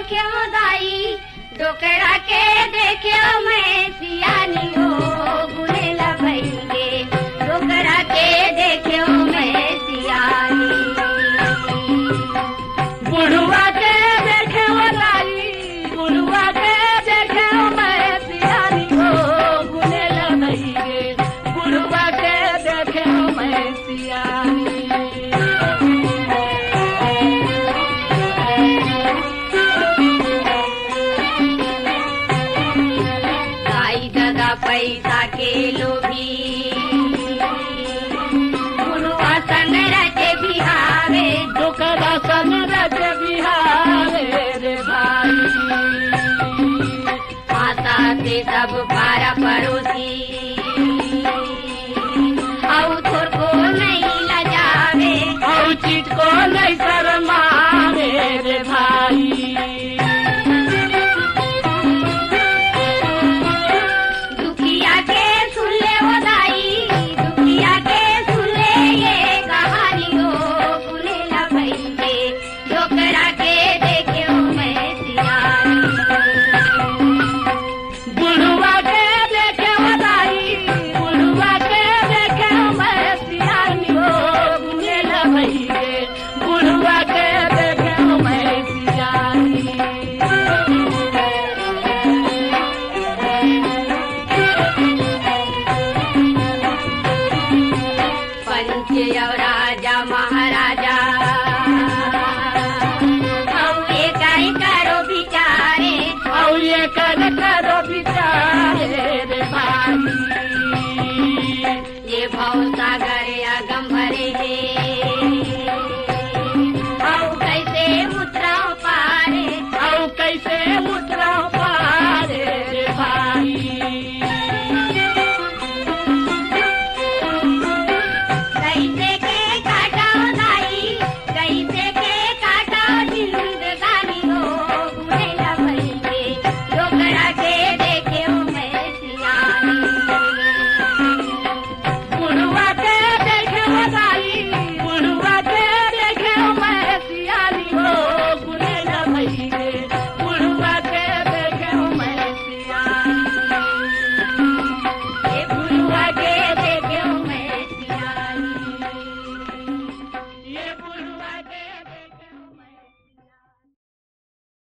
देख्यो दाई डोकरा के देख्यो मैं सियानी हो गुनेला भइले डोकरा के देख्यो मैं सियानी बुढ़वा के देख्यो दाई बुढ़वा के देख्यो मैं सियानी हो गुनेला भइले बुढ़वा के देख्यो मैं सियानी पैसा के लोभी बुढ़वा संग रचे बिहावे डोकरा संग रचे बिहावे रे भाई माता से सब पारा पड़ोसी औ थोर को नहीं लजावे औ चीट को नहीं शर्मा